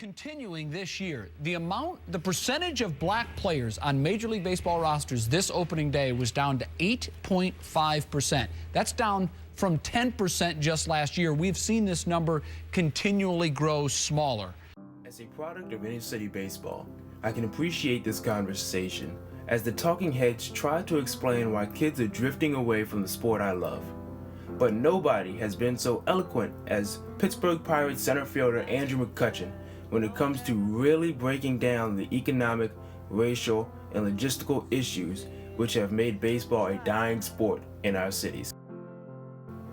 Continuing this year, the percentage of black players on Major League Baseball rosters this opening day was down to 8.5%. That's down from 10% just last year. We've seen this number continually grow smaller. As a product of inner city baseball, I can appreciate this conversation as the talking heads try to explain why kids are drifting away from the sport I love. But nobody has been so eloquent as Pittsburgh Pirates center fielder Andrew McCutchen when it comes to really breaking down the economic, racial, and logistical issues which have made baseball a dying sport in our cities.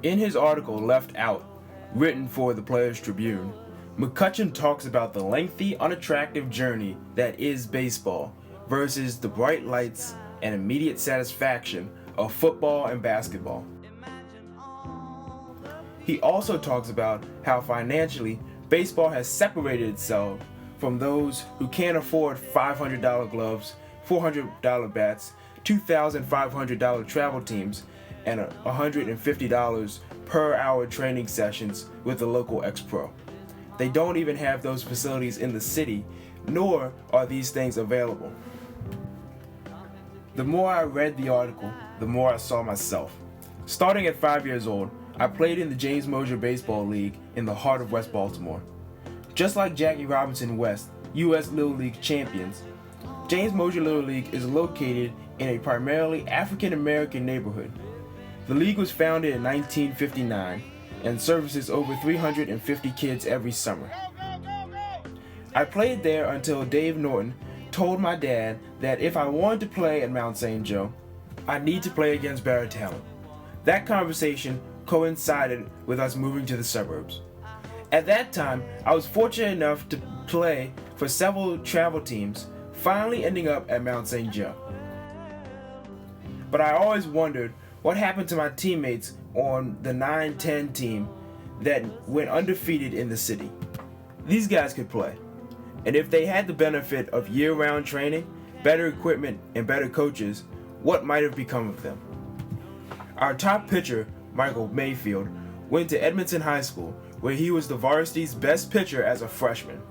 In his article Left Out, written for the Players Tribune, McCutchen talks about the lengthy, unattractive journey that is baseball versus the bright lights and immediate satisfaction of football and basketball. He also talks about how financially baseball has separated itself from those who can't afford $500 gloves, $400 bats, $2,500 travel teams, and $150 per hour training sessions with the local ex-pro. They don't even have those facilities in the city, nor are these things available. The more I read the article, the more I saw myself. Starting at 5 years old, I played in the James Mosher Baseball League in the heart of West Baltimore. Just like Jackie Robinson West, U.S. Little League champions, James Mosher Little League is located in a primarily African-American neighborhood. The league was founded in 1959 and services over 350 kids every summer. I played there until Dave Norton told my dad that if I wanted to play at Mount St. Joe, I'd need to play against better talent. That conversation coincided with us moving to the suburbs. At that time, I was fortunate enough to play for several travel teams, finally ending up at Mount St. Joe. But I always wondered what happened to my teammates on the 9-10 team that went undefeated in the city. These guys could play, and if they had the benefit of year-round training, better equipment, and better coaches, what might have become of them? Our top pitcher, Michael Mayfield, went to Edmonton High School, where he was the varsity's best pitcher as a freshman.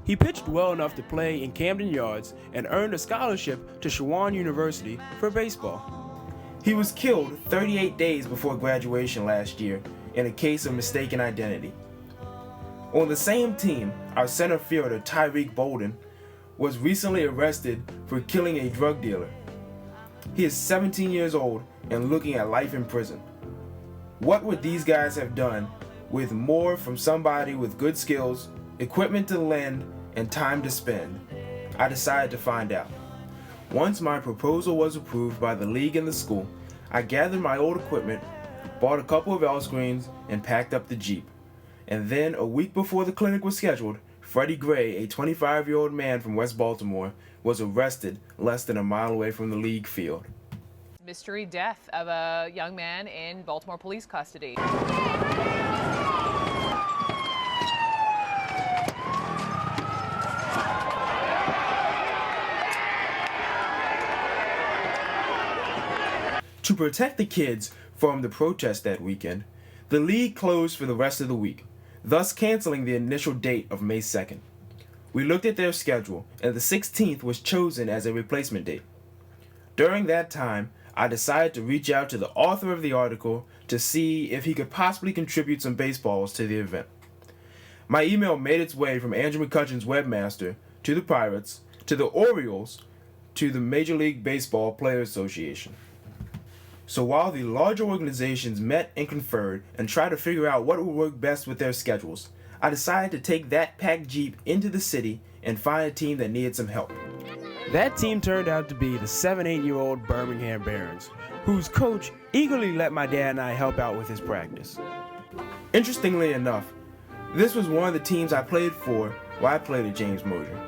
He pitched well enough to play in Camden Yards and earned a scholarship to Chowan University for baseball. He was killed 38 days before graduation last year in a case of mistaken identity. On the same team, our center fielder Tyreek Bolden was recently arrested for killing a drug dealer. He is 17 years old and looking at life in prison. What would these guys have done with more from somebody with good skills, equipment to lend, and time to spend? I decided to find out. Once my proposal was approved by the league and the school, I gathered my old equipment, bought a couple of L screens, and packed up the Jeep. And then, a week before the clinic was scheduled, Freddie Gray, a 25-year-old man from West Baltimore, was arrested less than a mile away from the league field. Mystery death of a young man in Baltimore police custody. To protect the kids from the protest that weekend, the league closed for the rest of the week, thus canceling the initial date of May 2nd. We looked at their schedule, and the 16th was chosen as a replacement date. During that time, I decided to reach out to the author of the article to see if he could possibly contribute some baseballs to the event. My email made its way from Andrew McCutchen's webmaster to the Pirates, to the Orioles, to the Major League Baseball Players Association. So while the larger organizations met and conferred and tried to figure out what would work best with their schedules, I decided to take that packed Jeep into the city and find a team that needed some help. That team turned out to be the 7-8-year-old Birmingham Barons, whose coach eagerly let my dad and I help out with his practice. Interestingly enough, this was one of the teams I played for while I played at James Mosher.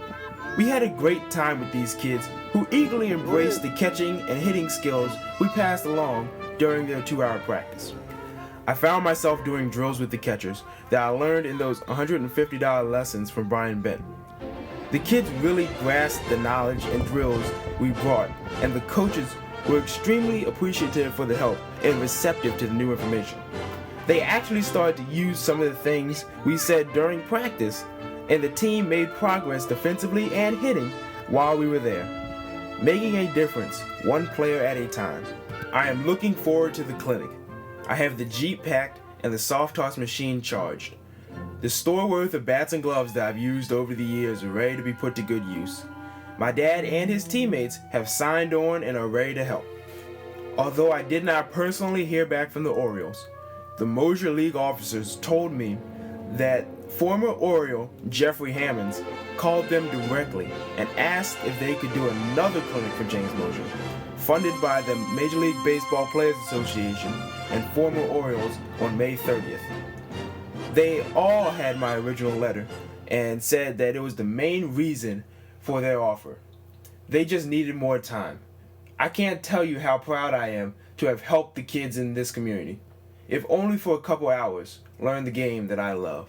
We had a great time with these kids who eagerly embraced the catching and hitting skills we passed along during their 2-hour practice. I found myself doing drills with the catchers that I learned in those $150 lessons from Brian Bent. The kids really grasped the knowledge and drills we brought, and the coaches were extremely appreciative for the help and receptive to the new information. They actually started to use some of the things we said during practice, and the team made progress defensively and hitting while we were there, making a difference one player at a time. I am looking forward to the clinic. I have the Jeep packed and the soft toss machine charged. The store worth of bats and gloves that I've used over the years are ready to be put to good use. My dad and his teammates have signed on and are ready to help. Although I did not personally hear back from the Orioles, the Mosher League officers told me that former Oriole Jeffrey Hammonds called them directly and asked if they could do another clinic for James Mosher, funded by the Major League Baseball Players Association and former Orioles on May 30th. They all had my original letter and said that it was the main reason for their offer. They just needed more time. I can't tell you how proud I am to have helped the kids in this community, if only for a couple hours, learn the game that I love.